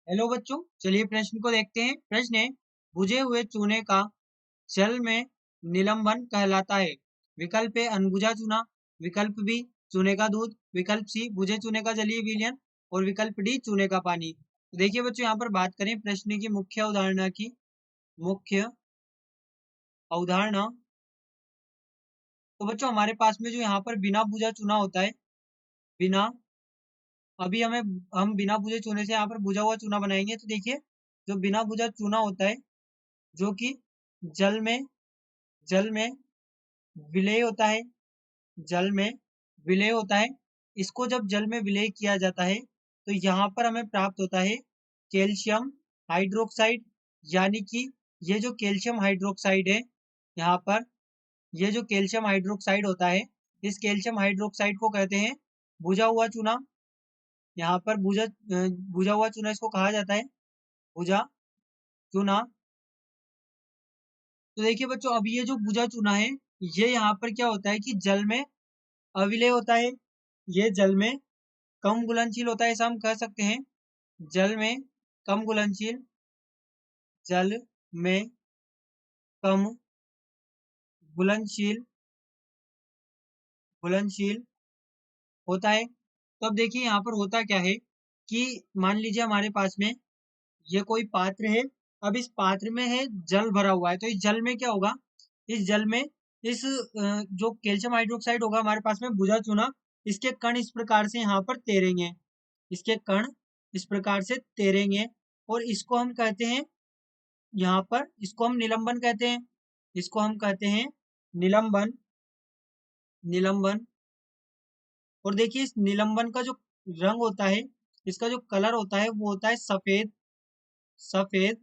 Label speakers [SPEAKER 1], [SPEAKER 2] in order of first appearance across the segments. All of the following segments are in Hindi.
[SPEAKER 1] हेलो बच्चों, चलिए प्रश्न को देखते हैं। प्रश्न है, बुझे हुए चूने का जल में निलंबन कहलाता है। विकल्प ए अनबुझा चूना, विकल्प बी चूने का दूध, विकल्प सी बुझे चूने का जलीय विलयन और विकल्प डी चूने का पानी। तो देखिए बच्चों, यहाँ पर बात करें प्रश्न की मुख्य अवधारणा की। मुख्य अवधारणा, तो बच्चों हमारे पास में जो यहाँ पर बिना बुझा चूना होता है, बिना अभी हम बिना बुझे चूने से यहाँ पर बुझा हुआ चूना बनाएंगे। तो देखिए, जो बिना बुझा चूना होता है, जो कि जल में जल में विलेय होता है, जल में विलेय होता है। इसको जब जल में विलेय किया जाता है तो यहाँ पर हमें प्राप्त होता है कैल्शियम हाइड्रोक्साइड। यानी कि ये जो कैल्शियम हाइड्रोक्साइड है, यहाँ पर ये जो कैल्शियम हाइड्रोक्साइड होता है, इस कैल्शियम हाइड्रोक्साइड को कहते हैं बुझा हुआ चूना। यहाँ पर बुझा हुआ चूना इसको कहा जाता है, बुझा चूना। तो देखिए बच्चों, अब ये जो बुझा चूना है, ये यहाँ पर क्या होता है कि जल में अविलेय होता है। ये जल में कम घुलनशील होता है, ऐसा हम कह सकते हैं। जल में कम घुलनशील, जल में कम घुलनशील घुलनशील होता है। तो अब देखिए यहाँ पर होता क्या है कि मान लीजिए हमारे पास में ये कोई पात्र है। अब इस पात्र में है जल भरा हुआ है, तो इस जल में क्या होगा, इस जल में जो कैल्शियम हाइड्रोक्साइड होगा हमारे पास में बुझा चूना, इसके कण इस प्रकार से यहाँ पर तैरेंगे। इसके कण इस प्रकार से तैरेंगे और इसको हम कहते हैं, यहाँ पर इसको हम निलंबन कहते हैं। इसको हम कहते हैं निलंबन। निलंबन। और देखिए, इस निलंबन का जो रंग होता है, इसका जो कलर होता है, वो होता है सफेद। सफेद।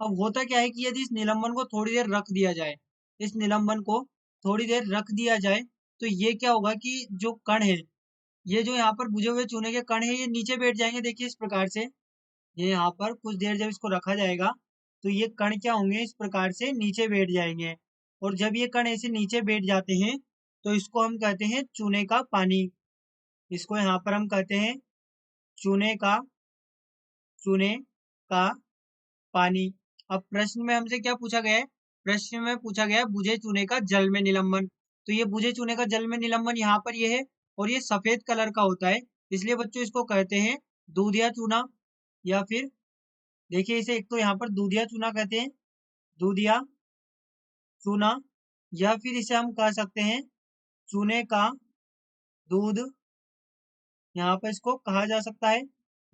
[SPEAKER 1] अब होता क्या है कि यदि इस निलंबन को थोड़ी देर रख दिया जाए, इस निलंबन को थोड़ी देर रख दिया जाए, तो ये क्या होगा कि जो कण है, ये जो यहाँ पर बुझे हुए चूने के कण है, ये नीचे बैठ जाएंगे। देखिए इस प्रकार से, ये यहाँ पर कुछ देर जब इसको रखा जाएगा तो ये कण क्या होंगे, इस प्रकार से नीचे बैठ जाएंगे। और जब ये कण ऐसे नीचे बैठ जाते हैं तो इसको हम कहते हैं चूने का पानी। इसको यहाँ पर हम कहते हैं चूने का चूने का पानी। अब प्रश्न में हमसे क्या पूछा गया है? प्रश्न में पूछा गया है बुझे चूने का जल में निलंबन। तो ये बुझे चूने का जल में निलंबन यहाँ पर ये है, और ये सफेद कलर का होता है, इसलिए बच्चों इसको कहते हैं दूधिया चूना। या फिर देखिए, इसे एक तो यहाँ पर दूधिया चूना कहते हैं, दूधिया चूना। या फिर इसे हम कह सकते हैं चूने का दूध। यहाँ पर इसको कहा जा सकता है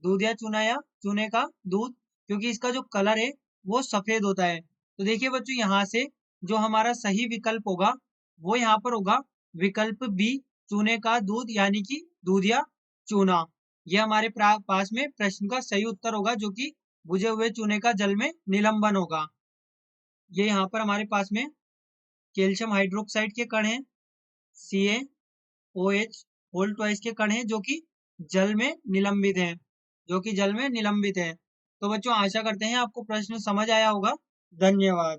[SPEAKER 1] दूध या चूना या चूने का दूध, क्योंकि इसका जो कलर है वो सफेद होता है। तो देखिए बच्चों, यहाँ से जो हमारा सही विकल्प होगा वो यहाँ पर होगा विकल्प बी, चूने का दूध, यानी कि दूध या चूना। ये हमारे पास में प्रश्न का सही उत्तर होगा, जो कि बुझे हुए चूने का जल में निलंबन होगा। ये यहाँ पर हमारे पास में कैल्शियम हाइड्रोक्साइड के कण हैं, CaOH होल ट्वाइस के कण हैं, जो कि जल में निलंबित है, जो कि जल में निलंबित है। तो बच्चों आशा करते हैं आपको प्रश्न समझ आया होगा। धन्यवाद।